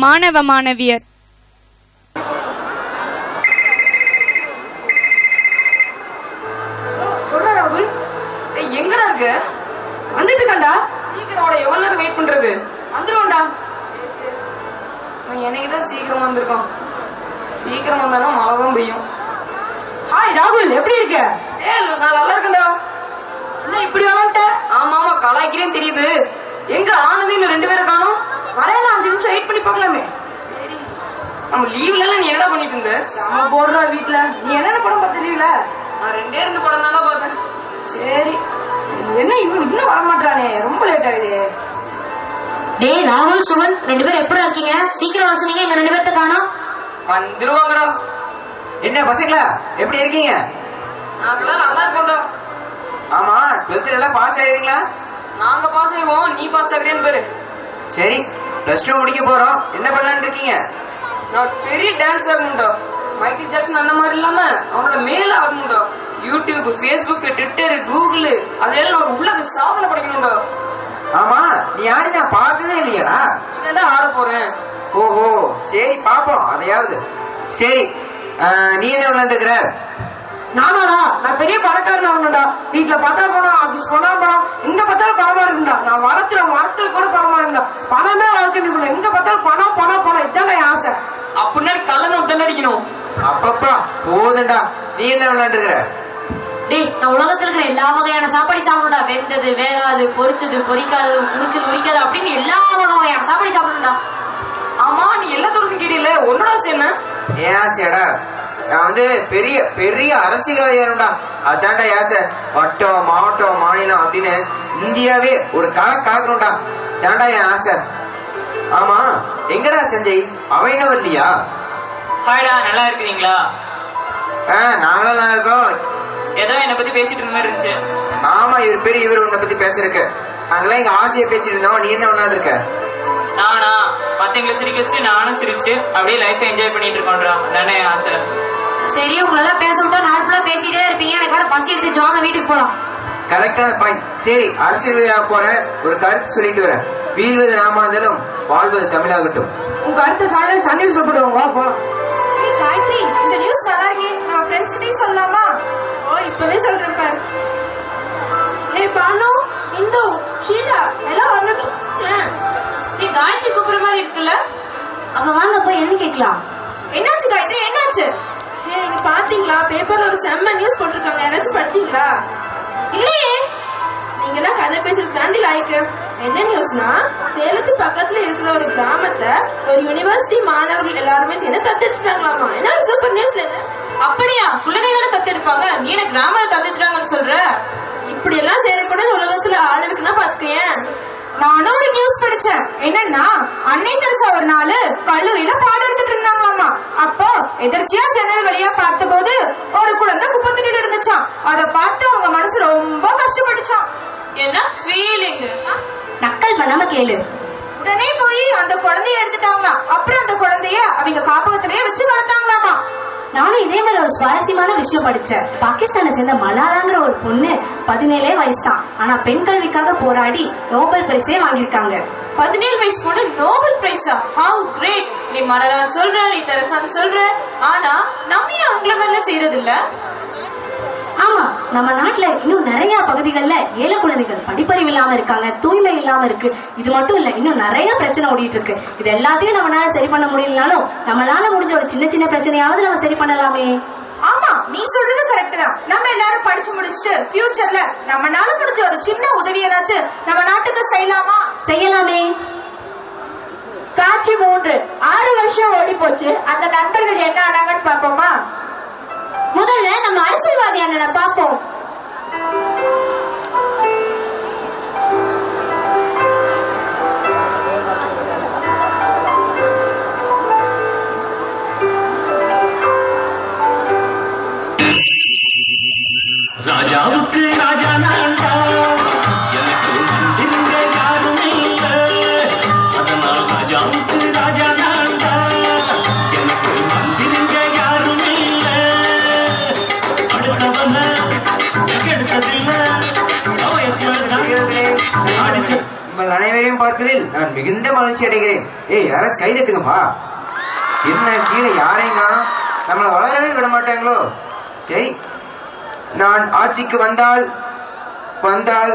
மாணவ மாணவியர். எங்கடா இருக்கு? வந்துட்டு இருக்கா? சீக்கிரம் எவ்வளவு நேரம் வெயிட் பண்றது? வந்துருவோம்டா. என்னைக்குதான் சீக்கிரம் வந்திருக்கோம். சீக்கிரம் வந்தாலும் மழை தான் பெய்யும். ஹாய் ராகுல், எப்படி இருக்க? நான் நல்லா இருக்கேன்டா. என்ன இப்படி விளாண்ட? ஆமா ஆமா, கலாய்க்கிறேன்னு தெரியுது. எங்க ஆனந்தி இன்னும் 2 பேரை காணோம். வரேன், 5 நிமிஷம் வெயிட் பண்ணி பார்க்கலாமே. சரி. நம்ம லீவ்ல எல்லாம் நீ என்னடா பண்ணிட்டு இருந்த? செம போடுறா வீட்டுல. நீ என்னென்ன படம் பார்த்த லீவ்ல? நான் 2 படம் தானே பார்த்தேன். சரி, என்ன இன்னும் வரமாட்டானே, ரொம்ப லேட் ஆகுது. டேய் ராகுல், சுகன் 2 பேரும் எப்படி இருக்கீங்க? சீக்கிரம் வர சொன்னீங்க, எங்க 2 பேர்த்த காணோம். வந்துருவாங்கடா. என்ன பசங்களா, எப்படி இருக்கீங்க? நாங்களாம் நல்லா இருக்கோம்டா. ஆமா, 12th எல்லாம் பாஸ் ஆயிருவீங்களா? நாங்க பாஸ் ஆயிடுவோம், நீ பாஸ் ஆகுறேன்னு பேரு. சரி, +2 முடிக்க போறோம். என்ன பண்ணலான்னு இருக்கீங்க? நான் பெரிய டான்ஸ் ஆகணும்டா. மைக்கேல் ஜாக்சன் அந்த மாதிரி இல்லாம அவனோட மேல ஆடணும்டா. யூடியூப், ஃபேஸ்புக், ட்விட்டர், கூகுள் அதெல்லாம் நான் உலக சாதனை படைக்கணும்டா. ஆமா, நீ ஆடி நான் பார்த்ததே இல்லையாடா? இதெல்லாம் ஆட போறேன். ஓஹோ, சரி பாப்போம் அதையாவது. சரி, நீ என்ன விளையாண்டுக்கிற? நானாடா, நான் பெரிய பணக்காரன் ஆகணும்டா. வீட்டுல பார்த்தா பணம், ஆபீஸ் போனா பணம், எங்க பார்த்தாலும் பணமா இருக்கும்டா. நான் மரத்துல கூட பணமா இருக்கும்டா. பணமே வாழ்க்கை நிற்கணும். எங்க பார்த்தாலும் பணம் பணம் பணம், இதான் என் ஆசை. அப்படின்னா கள்ள நோட்டு தான் அடிக்கணும். அப்பப்பா போதுண்டா. நீ என்ன விளையாண்டுக்கிற? டேய், நான் உலகத்துல இருக்கிற எல்லா வகையான சாப்பாடு சாப்பிடணும்டா. வெந்தது, வேகாது, பொரிச்சது, பொரிக்காது, முறிச்சது, முறிக்காது அப்படின்னு எல்லா வகையான சாப்பாடு சாப்பிடணும்டா. ஆமா, நீ எல்லாத்தோடதும் கேட்டீங்களே, உன்னோட ஆசை என்ன? ஏன் ஆசையாடா? நான் வந்து பெரிய பெரிய அரசியல்வாதியானுடா. அதான்டா ஆசை. வட்டம், மாவட்டம், மாநிலம் அப்படின்னு இந்தியாவே ஒரு கலக்கணும்டா. தாண்டா என் ஆசை. ஆமா, எங்கடா சஞ்சய்? அவன் என்ன வரலையா? ஹாய்டா, நல்லா இருக்கிறீங்களா? நாங்களும் நல்லா இருக்கோம். ஏதோ என்னை பத்தி பேசிட்டு இருந்த மாதிரி இருந்துச்சு. ஆமா, இவர் உன்னை பத்தி பேசுறக்கு. நாங்களாம் எங்க ஆசையை பேசிட்டு இருந்தோம். நீ என்ன விளையாண்டு இருக்க? நானா மத்தவங்களை சிரிக்க வச்சுட்டு நானும் சிரிச்சுட்டு அப்படியே லைஃப் என்ஜாய் பண்ணிட்டு இருக்கோம்டா. தானே என் ஆசை. சரி, உங்களெல்லாம் பேச விட்டா நாள் ஃபுல்லா பேசிட்டே இருப்பீங்க. எனக்கு வேற பசி எடுத்துச்சு, வாங்க வீட்டுக்கு போலாம். கரெக்டான பாயிண்ட். சரி, அரசியல்வாதியாக போறேன், ஒரு கருத்து சொல்லிட்டு வரேன். வீழ்வது நாம இருந்தாலும் வாழ்வது தமிழாகட்டும். உங்க கருத்து சாயந்தரம் சண்டே சொல்லிடுவோம், வா போலாம். காயத்ரி, இந்த நியூஸ் நல்லா இருக்கே, நான் ஃப்ரெண்ட்ஸ் கிட்டே சொல்லலாமா? ஓ, இப்பவே சொல்றேன் பாரு. ஏய் பானு, இந்து, ஷீலா எல்லாம் ஒரு நிமிஷம். நீ காயத்ரி கூப்பிடுற மாதிரி இருக்குல்ல? அப்ப வாங்க போய் என்ன கேட்கலாம். என்னாச்சு காயத்ரி, என்னாச்சு? ஏய், நீங்க பாத்தீங்களா? பேப்பர்ல ஒரு செம்ம நியூஸ் போட்டிருக்காங்க. யாராச்சும் படிச்சீங்களா? இல்லையே. நீங்கெல்லாம் கதை பேசுறது தாண்டி லாய்க்கு. என்ன நியூஸ்னா, சேலத்து பக்கத்துல இருக்கிற ஒரு கிராமத்தை ஒரு யூனிவர்சிட்டி மாணவர்கள் எல்லாருமே சேர்ந்து தத்தெடுத்துட்டாங்களாமா. என்ன ஒரு சூப்பர் நியூஸ்ல இது. அப்படியா? குழந்தைகளை தத்தெடுப்பாங்க, நீ என்ன கிராமத்தை தத்தெடுத்துறாங்கன்னு சொல்ற? இப்படி எல்லாம் சேரக்கூட உலகத்துல ஆள் இருக்குன்னா பாத்துக்கேன். நானும் ஒரு நியூஸ் படிச்சேன். என்னன்னா, அன்னை தெரசா ஒரு நாள் கல்லூரியில பாடம் எடுத்துட்டு இருந்தாங்களாமா. அப்போ எதிர்ச்சியா ஜன்னல் வழியா பார்த்த போது ஒரு குழந்தை குப்பை தட்டிட்டு இருந்துச்சான். அதை பார்த்து அவங்க மனசு ரொம்ப கஷ்டப்பட்டுச்சான். என்ன ஃபீலிங்? நக்கல் பண்ணாம கேளு. உடனே போய் அந்த குழந்தைய எடுத்துட்டாங்களாம். அப்புறம் அந்த குழந்தைய அவங்க காப்பகத்திலேயே வச்சு வளர்த்தாங்களாமா. நானும் இதே மாதிரி ஒரு சுவாரஸ்யமான விஷயம் படிச்சேன். பாகிஸ்தானை சேர்ந்த மலாலாங்கிற ஒரு பொண்ணு 17 வயசு தான். ஆனா பெண் கல்விக்காக போராடி நோபல் பிரைஸே வாங்கியிருக்காங்க. 17 வயசு பொண்ணு நோபல் பிரைஸா? Have great! நீ மலாலான்னு சொல்ற, நீ தெரசான்னு சொல்ற, ஆனா நம்ம ஏன் அவங்கள மாதிரிலாம் செய்யறது இல்ல? ஆமா, நம்ம நாட்டுல இன்னும் நிறைய பகுதிகள்ல ஏழை குழந்தைகள் படிப்பறிவு இல்லாம இருக்காங்க, தூய்மை இல்லாம இருக்கு. இது மட்டும் இல்ல, இன்னும் நிறைய பிரச்சனை ஓடிட்டு இருக்கு. இது எல்லாத்தையும் நம்மளால சரி பண்ண முடியலனாலும் நம்மளால முடிஞ்ச ஒரு சின்ன சின்ன பிரச்சனையாவது நம்ம சரி பண்ணலாமே. ஆமா, நீ சொல்றது கரெக்ட் தான். நம்ம எல்லாரும் படிச்சு முடிச்சுட்டு ஃபியூச்சர்ல நம்மளால முடிஞ்ச ஒரு சின்ன உதவி ஏதாச்சும் நம்ம நாட்டுக்கு செய்யலாமே. காட்சி 3. 6 வருஷம் ஓடி போச்சு. அந்த நண்பர்கள் என்ன ஆனாங்கன்னு பாப்போமா? முதல்ல நம்ம அரசியல்வாதி அண்ணனை பாப்போம். ராஜாவுக்கு ராஜா நான்டா, எனக்கு வந்திருந்த யாரும் இல்ல. அதனால் ராஜாவுக்கு ராஜா நான்டா, எனக்கு வந்திருந்த யாரும் இல்ல. அடுத்தவன கெடுத்ததில்லை. அனைவரையும் பார்ப்பதில் நான் மிகுந்த மகிழ்ச்சி அடைகிறேன். ஏய், யாராச்சும் கை தட்டுங்கப்பா. என்ன கீழே யாரையும் காணோம்? நம்மளை வளரவே விட மாட்டாங்களோ? சரி, நான் ஆட்சிக்கு வந்தால் வந்தால்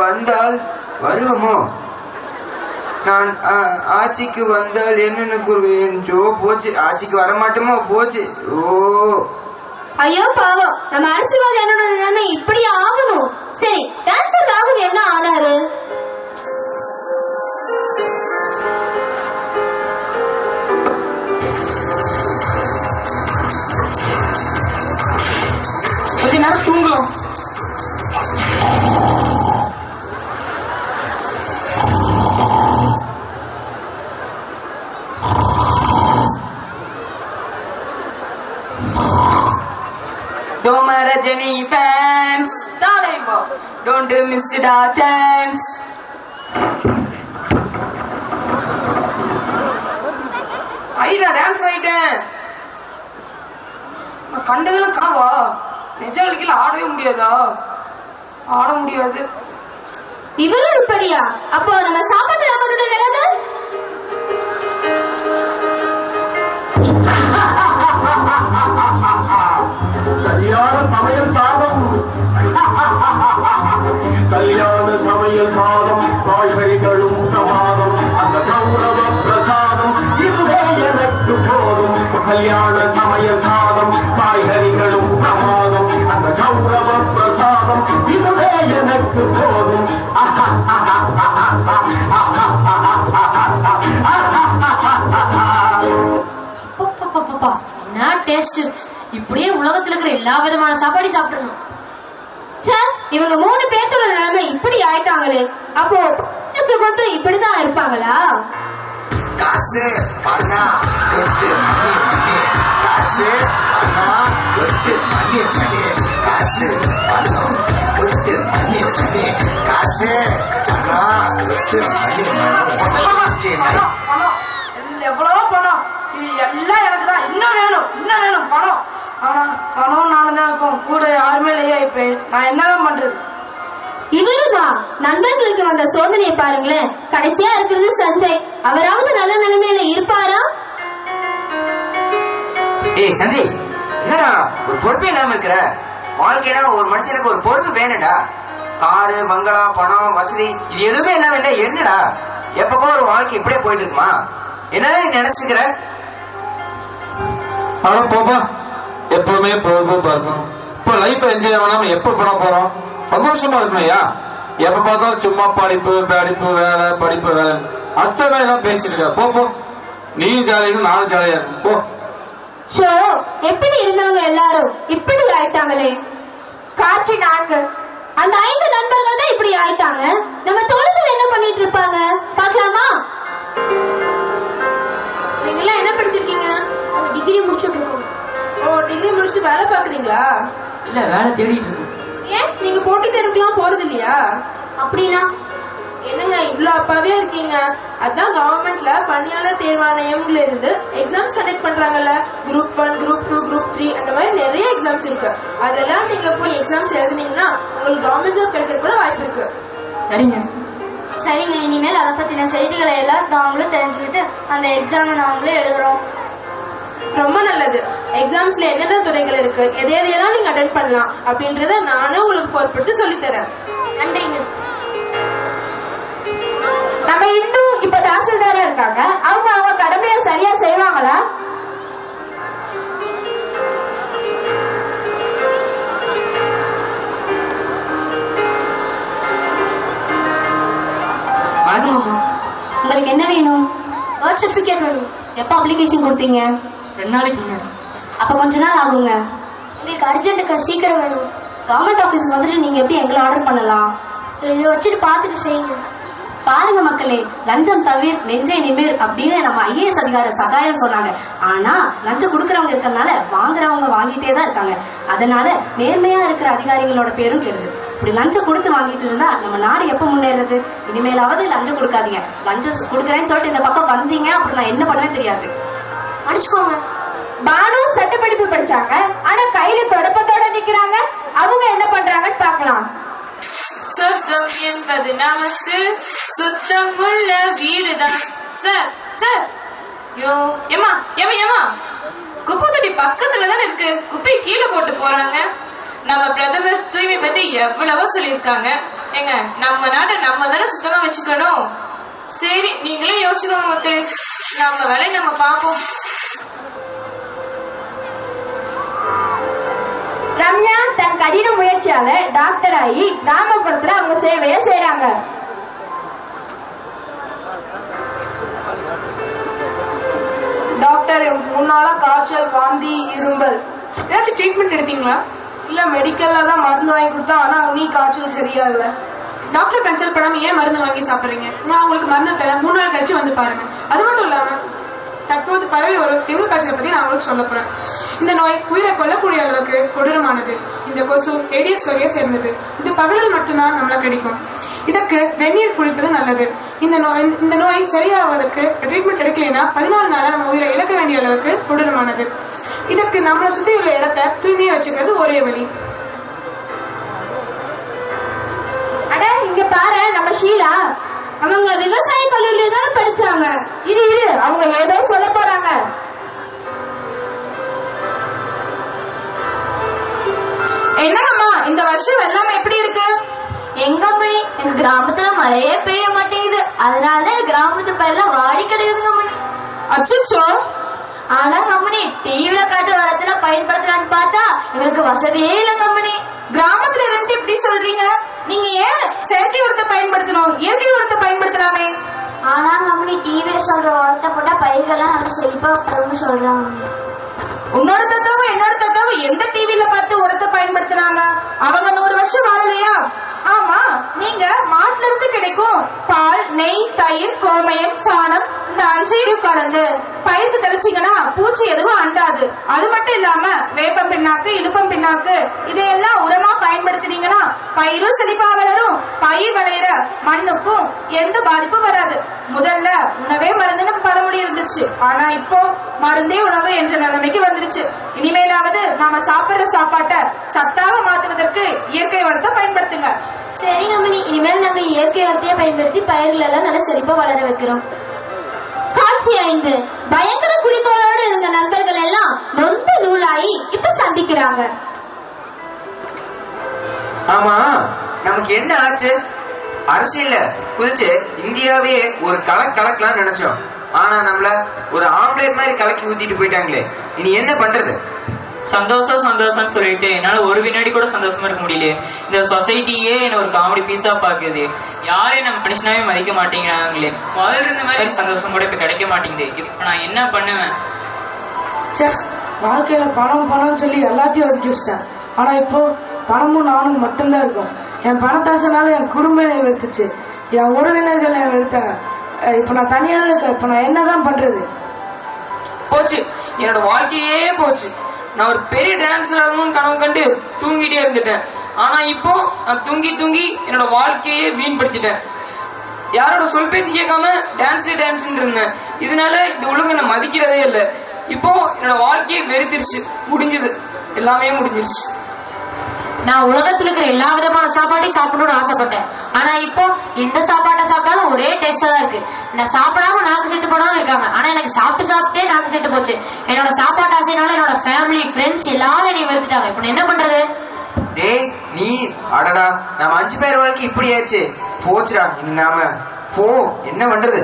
வந்தால் வருவோமோ? நான் ஆட்சிக்கு வந்தால் என்னென்ன கூறுவேன்? ஜோ போச்சு, ஆட்சிக்கு வரமாட்டோமோ? போச்சு. ஓ ஐயோ பாவம், நம்ம அரசியல்வாதி என்னோட நிலைமை இப்படி ஆகணும். சரி, டான்சர் ராகுல் என்ன ஆனாரு? கொஞ்ச நேரம் தூங்கலாம். Doma Rajani fans, darling, don't miss it our chance. ஐயா டான்ஸ் ஆயிட்டேன். நான் கண்டதெல்லாம் காவா நிஜ வாழ்க்கையில ஆடவே முடியாதா? ஆட முடியாது. இவரும் இப்படியா? அப்போ நம்ம சாப்பாட்டு ராமனோட நிலைமை? கல்யாண சமையல் சாதம் கல்யாண சமையல் சாதம் காய்கறிகளும் பிரமாதம் அந்த கௌரவ பிரசாதம் இதுவே எனக்கு போதும். கல்யாண சமையல் சாதம் காய்கறிகளும் பிரமாதம் அந்த கௌரவ பிரசாதம் இதுவே எனக்கு போதும். என்ன டேஸ்ட்! இப்படியே உலகத்துல இருக்கிற எல்லா விதமான சாப்பாடு சாப்பிடணும். இவங்க 3 பேர்த்தோட நிலைமை இப்படி ஆயிட்டாங்களே, அப்போ சுகத்து இப்படிதான் இருப்பாங்களா? காசு பணம் கொட்டு மணி மணி, காசு பணம் கொட்டு மணி மணி, காசு பணம் கொட்டு மணி மணி, காசு பணம் கொட்டு மணி மணி. எவ்வளவோ பணம், இது எல்லாம் எனக்கு தான். இன்னும் வேணும், இன்னும் வேணும் பணம். ஆனா பணம் நானும் தான் இருக்கும், கூட யாருமே இல்லையா? இப்ப நான் என்னதான் பண்றது? இவருமா நண்பர்களுக்கு வந்த சோதனையை பாருங்களேன். கடைசியா இருக்கிறது சஞ்சய். அவராவது நல்ல நிலைமையில இருப்பாரா? ஏய் சஞ்சய், என்னடா ஒரு பொறுப்பே இல்லாம இருக்கிற? வாழ்க்கைனா ஒரு மனுஷனுக்கு ஒரு பொறுப்பு வேணும்டா. காரு பங்களா பணம் வசதி இது எதுவுமே இல்லாம இல்ல. என்னடா எப்பப்போ ஒரு வாழ்க்கை இப்படியே போயிட்டு இருக்குமா? என்னதான் நீ நினைச்சுக்கிற? ஆனா போப்பா, எப்பவுமே பொறுப்பு பார்க்கணும். இப்போ லைஃப் என்ஜாய் பண்ணாம எப்ப பண்ண போறோம்? சந்தோஷமா இருக்கணும் ஐயா. எப்ப பார்த்தாலும் சும்மா படிப்பு படிப்பு வேலை படிப்பு வேலை அர்த்தமே எல்லாம் பேசிட்டு இருக்க. போ நீயும் ஜாலியா இருக்கும், நானும் ஜாலியா இருக்கும். போ. ஷோ, எப்படி இருந்தவங்க எல்லாரும் இப்படி ஆயிட்டாங்களே. காட்சி 4. அந்த 5 நண்பர்கள் தான் இப்படி ஆயிட்டாங்க. நம்ம தோழர்கள் என்ன பண்ணிட்டு இருப்பாங்க பார்க்கலாமா? நீங்க எல்லாம் என்ன படிச்சிருக்கீங்க? டிகிரி முடிச்சிட்டு இருக்கோம். ஓ, டிகிரி முடிச்சிட்டு வேலை பாக்குறீங்களா? இல்ல, வேலை தேடிட்டு இருக்கேன். ஏன் நீங்க போட்டி தேர்வுக்கெல்லாம் போறது இல்லையா? அப்படின்னா என்னங்க இவ்வளவு அப்பாவே இருக்கீங்க? அதான் கவர்மெண்ட்ல பணியாளர் தேர்வாணையம்ல இருந்து எக்ஸாம்ஸ் கண்டக்ட் பண்றாங்கல்ல. குரூப் 1, குரூப் 2, குரூப் 3 அந்த மாதிரி நிறைய எக்ஸாம்ஸ் இருக்கு. அதெல்லாம் நீங்க போய் எக்ஸாம்ஸ் எழுதுனீங்கன்னா உங்களுக்கு கவர்மெண்ட் ஜாப் கிடைக்கிற கூட வாய்ப்பு இருக்கு. சரிங்க. சரிங்க, இனிமேல் அதை பத்தின செய்திகளை எல்லாம் நாங்களும் தெரிஞ்சுக்கிட்டு அந்த எக்ஸாம் நாங்களும் எழுதுறோம். ரொம்ப நல்லது. எக்ஸாம்ஸ்ல என்னென்ன துறைகள் இருக்கு, எதையெல்லாம் நீங்க அட்டென்ட் பண்ணலாம் அப்படின்றத நானும் உங்களுக்கு பொறுப்படுத்தி சொல்லித்தரேன். நன்றிங்க. நம்ம இந்து இப்ப தாசில்தாரா இருக்காங்க. அவங்க கடமையை சரியா செய்வாங்களா? வணக்கம் அம்மா. உங்களுக்கு என்ன வேணும்? பர்த் சர்டிஃபிகேட் வேணும். எப்போ அப்ளிகேஷன் கொடுத்தீங்க? 2 நாளைக்கு முன்னாடி. அப்ப கொஞ்ச நாள் ஆகுங்க. எங்களுக்கு அர்ஜென்ட்டுக்கு சீக்கிரம் வேணும். கவர்மெண்ட் ஆபீஸ்க்கு வந்துட்டு நீங்க எப்படி எங்களை ஆர்டர் பண்ணலாம்? இதை வச்சுட்டு பார்த்துட்டு செய்யுங்க. பாருங்க மக்களே, லஞ்சம் தவிர நெஞ்சை நிமிர் அப்படின்னு நம்ம ஐஏஎஸ் அதிகாரி சகாயம் சொன்னாங்க. ஆனா லஞ்சம் கொடுக்கறவங்க இருக்கறனால வாங்குறவங்க வாங்கிட்டே தான் இருக்காங்க. அதனால நேர்மையா இருக்கிற அதிகாரிகளோட பேரும் கெடுது. இப்படி லஞ்சம் கொடுத்து வாங்கிட்டு இருந்தா நம்ம நாடு எப்ப முன்னேறது? இனிமேலாவது லஞ்சம் கொடுக்காதீங்க. லஞ்சம் கொடுக்கறேன்னு சொல்லிட்டு இந்த பக்கம் வந்தீங்க அப்புறம் நான் என்ன பண்ணுவேன் தெரியாது. அடிச்சுக்கோங்க. பானு சட்ட படிப்பு படிச்சாங்க, ஆனா கையில தொடப்பத்தோட நிக்கிறாங்க. அவங்க என்ன பண்றாங்கன்னு பாக்கலாம். சொர்க்கம் என்பது நமக்கு சுத்தம் உள்ள வீடுதான். சார் சார், யோ ஏமா ஏமா ஏமா, குப்பை தொட்டி பக்கத்துல தானே இருக்கு, குப்பையை கீழே போட்டு போறாங்க. நம்ம பிரதமர் தூய்மை பத்தி எவ்வளவோ சொல்லியிருக்காங்க. ஏங்க, நம்ம நாட்டை நம்ம தானே சுத்தமா வச்சுக்கணும். சரி, நீங்களே யோசிச்சுக்கோங்க மக்களே, நம்ம வேலையை நம்ம பார்ப்போம். ரம்யா தன் கடின முயற்சியால டாக்டர் ஆகி கிராமப்புறத்துல அவங்க சேவையை செய்யறாங்க. டாக்டர், முன்னால காய்ச்சல், வாந்தி, இரும்பல், ஏதாச்சும் ட்ரீட்மெண்ட் எடுத்தீங்களா? இல்ல, மெடிக்கல்ல தான் மருந்து வாங்கி கொடுத்தா, ஆனா நீ காய்ச்சல் சரியா இல்ல. டாக்டர் கன்சல்ட் பண்ணாம ஏன் மருந்து வாங்கி சாப்பிடுறீங்க? நான் உங்களுக்கு மருந்து தரேன், 3 நாள் கழிச்சு வந்து பாருங்க. அது மட்டும் இல்லாம தற்போது பரவி வரும் டெங்கு காய்ச்சலை பத்தி நான் உங்களுக்கு சொல்ல போறேன். இந்த நோய் உயிரை கொல்லக்கூடிய அளவுக்கு கொடூரமானது. இந்த கொசு ஏடிஎஸ் வகையை சேர்ந்தது. இது பகலில் மட்டும்தான் நம்மள கிடைக்கும். இதற்கு வெந்நீர் குடிப்பது நல்லது. இந்த நோய் சரியாவதற்கு ட்ரீட்மெண்ட் எடுக்கலைன்னா 14 நாளா நம்ம உயிரை இழக்க வேண்டிய அளவுக்கு கொடூரமானது. இதற்கு நம்மளை சுத்தி உள்ள இடத்தை தூய்மையா வச்சுக்கிறது ஒரே வழி. அட, இங்க பாரு, நம்ம ஷீலா. அவங்க விவசாய கல்லூரியில தானே படிச்சாங்க. இரு அவங்க ஏதோ சொல்ல போறாங்க. என்னங்கம்மா, இந்த வருஷம் வெள்ளம் எப்படி இருக்கு? எங்க மணி, எங்க கிராமத்துல மழையே பெய்ய மாட்டேங்குது. அதனால கிராமத்து பேர்ல வாடி கிடைக்குதுங்க மணி. அச்சோ. ஆனா கம்பெனி டிவில காட்டுற வரத்துல பயன்படுத்தலான்னு பார்த்தா எங்களுக்கு வசதியே இல்ல கம்பெனி. கிராமத்துல இருந்து இப்படி சொல்றீங்க? நீங்க ஏன் செயற்கை உரத்தை பயன்படுத்தணும்? இயற்கை உரத்தை பயன்படுத்தலாமே. ஆனா கம்பெனி டிவில சொல்ற உரத்தை போட்டா பயிர்கள்லாம் நல்லா செழிப்பா வரும்னு சொல்றாங்க. உன்னோட தத்துவம் என்னோட தத்துவம் எந்த டிவில பார்த்து உரத்தை பயன்படுத்தினாங்க? அவங்க 100 வருஷம் வாழலையா? ஆமா, நீங்க மாட்டுல இருந்து கிடைக்கும் பால், நெய், தயிர், கோமயம், சாணம், இந்த 5ஐயும் கலந்து பயிருக்கு தெளிச்சீங்கன்னா பூச்சி எதுவும் அண்டாது. அது மட்டும் இல்லாம வேப்பம் பிண்ணாக்கு, இலுப்பம் பிண்ணாக்கு இதையெல்லாம் உரமா பயன்படுத்தினீங்கன்னா பயிரும் செழிப்பா வளரும். பயிர் விளையிற மண்ணுக்கும் எந்த பாதிப்பும் வராது. முதல்ல உணவே மருந்துன்னு பழமொழி இருந்துச்சு. ஆனா இப்போ மருந்தே உணவு என்ற நிலைமைக்கு வந்துருச்சு. இனிமேலாவது நாம சாப்பிடுற சாப்பாட்டை சத்தாக மாத்துவதற்கு இயற்கை உரத்தை பயன்படுத்துங்க. சரி கம்பெனி, இனிமேல் நாங்க இயற்கை உரத்தையே பயன்படுத்தி பயிர்கள் எல்லாம் நல்லா செழிப்பா வளர வைக்கிறோம். காட்சி 5. பயங்கர குறிக்கோளோடு இருந்த நண்பர்கள் எல்லாம் நொந்து நூலாகி இப்ப சந்திக்கிறாங்க. ஆமா, நமக்கு என்ன ஆச்சு? அரசியல்ல குதிச்சு இந்தியாவே ஒரு கலக்கலாம்னு நினைச்சோம். ஆனா நம்மள ஒரு ஆம்லேட் மாதிரி கலக்கி ஊத்திட்டு போயிட்டாங்களே. இனி என்ன பண்றது? சந்தோஷம்னு சொல்லிட்டு என்னால ஒரு வினாடி கூட சந்தோஷமா இருக்க முடியல. இந்த சொசைட்டியே என்ன ஒரு காமெடி பீஸா பாக்குது. யாரே நம்ம மனுஷனாவே மதிக்க மாட்டேங்கிறாங்களே. முதல்ல இருந்த மாதிரி சந்தோஷம் கூட இப்ப கிடைக்க மாட்டேங்குது. இப்ப நான் என்ன பண்ணுவேன்? வாழ்க்கையில பணம் சொல்லி எல்லாத்தையும் ஒதுக்கி வச்சிட்டேன். ஆனா இப்போ பணமும் நானும் மட்டும்தான் இருக்கும். என் பணத்தாசனால என் குடும்பம் என்னை வெறுத்துச்சு, என் உறவினர்கள் என்னை வெறுத்தாங்க. இப்ப நான் தனியா தான் இருக்கேன். இப்ப நான் என்னதான் பண்றது? போச்சு, என்னோட வாழ்க்கையே போச்சு. நான் ஒரு பெரிய டான்ஸர் ஆகணும்னு கனவு கண்டு தூங்கிட்டே இருந்துட்டேன். ஆனா இப்போ நான் தூங்கி என்னோட வாழ்க்கையே வீண்படுத்திட்டேன். யாரோட சொல் பேச்சு கேட்காம டான்ஸ் இருந்தேன். இதனால இந்த உலகம் நான் மதிக்கிறதே இல்லை. இப்போ என்னோட வாழ்க்கையே வெறுத்திருச்சு. முடிஞ்சது, எல்லாமே முடிஞ்சிருச்சு. நான் உலகத்துல இருக்கிற எல்லா விதமான சாப்பாட்டையும் சாப்பிடணும்னு ஆசைப்பட்டேன். ஆனா இப்போ எந்த சாப்பாட்டை சாப்பிட்டாலும் ஒரே டேஸ்டா தான் இருக்கு. நான் சாப்பிடாம நாக்கு செத்து போனாலும் இருக்காங்க. ஆனா எனக்கு சாப்பிட்டே நாக்கு செத்து போச்சு. என்னோட சாப்பாட்டு ஆசைனால என்னோட ஃபேமிலி, ஃப்ரெண்ட்ஸ் எல்லாரும் என்னை வெறுத்துட்டாங்க. இப்போ என்ன பண்றது? டேய் நீ, அடடா, நம்ம 5 பேர் வாழ்க்கை இப்படி ஆச்சு. போச்சுடா, இனி நாம என்ன பண்றது?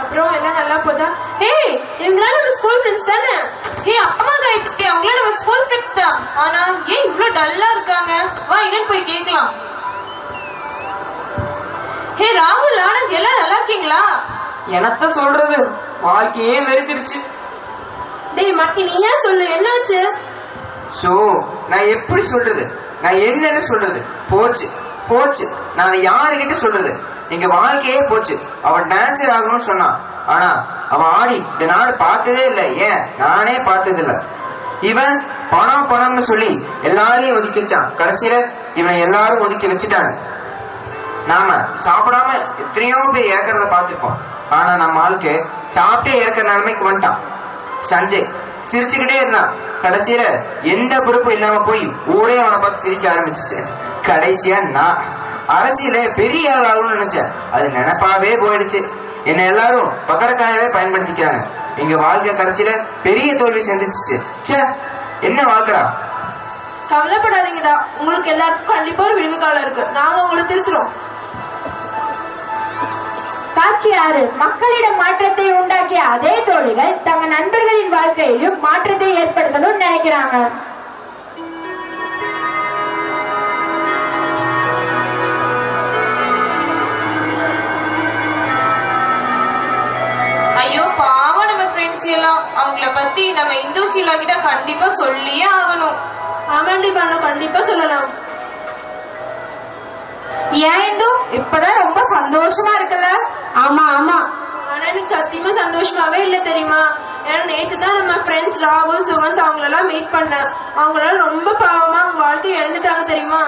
அப்புறம் எல்லாம் நல்லா போதா? இவங்களாம் நம்ம ஸ்கூல் ஃப்ரெண்ட்ஸ் தானே? ஆமா காயத்ரி, அவங்கள நம்ம ஸ்கூல் ஃப்ரெண்ட்ஸ் தான். ஆனா ஏன் இவ்வளவு டல்லா இருக்காங்க? வா, என்னன்னு போய் கேட்கலாம். ராகுல், ஆனந்த் எல்லாம் நல்லா இருக்கீங்களா? என்னத்த சொல்றது, வாழ்க்கையே வெறுத்திருச்சு. டேய் மத்தி, நீ ஏன் சொல்லு, என்னாச்சு? நான் எப்படி சொல்றது? நான் என்னன்னு சொல்றது? போச்சு. நான் அதை யாருக்கிட்ட சொல்றது? எங்க வாழ்க்கையே போச்சு. அவன் டான்சர் ஆகணும்னு சொன்னான். ஆனா அவன் ஆடி இந்த நாடு பார்த்ததே இல்லை. ஏன், நானே பார்த்தது இல்லை. இவன் பணம்னு சொல்லி எல்லாரையும் ஒதுக்கி வச்சான். கடைசியில இவனை எல்லாரும் ஒதுக்கி வச்சுட்டாங்க. நாம சாப்பிடாம எத்தனையோ பேர் இறக்கிறத பார்த்துருப்போம். ஆனா நம்ம ஆளுக்கு சாப்பிட்டே இறக்கிற நிலைமைக்கு வந்துட்டான். சஞ்சய் சிரிச்சுக்கிட்டே இருந்தான். கடைசியில எந்த பொறுப்பும் இல்லாம போய் ஊரே அவனை பார்த்து சிரிக்க ஆரம்பிச்சிச்சு. கடைசியா நான் அரசியல பெரிய ஆள் ஆகணும்னு நினைச்சேன். அது நினைப்பாவே போயிடுச்சு. என்ன எல்லாரும் பக்கடக்காயவே பயன்படுத்திக்கிறாங்க. எங்க வாழ்க்கை கடைசியில பெரிய தோல்வி சந்திச்சிச்சு. ச்சே, என்ன வாழ்க்கடா. கவலைப்படாதீங்கடா, உங்களுக்கு எல்லாருக்கும் கண்டிப்பா ஒரு விடுவி காலம் இருக்கு. நாங்க உங்களை திருத்துறோம். காட்சி 6. மக்களிடம் மாற்றத்தை உண்டாக்கிய அதே தோழிகள் தங்க நண்பர்களின் வாழ்க்கையிலும் மாற்றத்தை ஏற்படுத்தணும்னு நினைக்கிறாங்க. ஐயோ பாவம் நம்ம ஃப்ரெண்ட்ஸ் எல்லாம். அவங்கள பத்தி நம்ம இந்து ஷீலா கிட்ட கண்டிப்பா சொல்லியே ஆகணும். ஆமாண்டி பானு, கண்டிப்பா சொல்லலாம். ஏன் இந்து இப்பதான் ரொம்ப சந்தோஷமா இருக்குல்ல? ஆமா ஆமா, ஆனா எனக்கு சத்தியமா சந்தோஷமாவே இல்ல தெரியுமா? ஏன்னா நேத்து தான் நம்ம ஃப்ரெண்ட்ஸ் ராகுல் சுகந்த் அவங்களெல்லாம் மீட் பண்ணேன். அவங்களால ரொம்ப பாவமா அவங்க வாழ்க்கை இழந்துட்டாங்க தெரியுமா?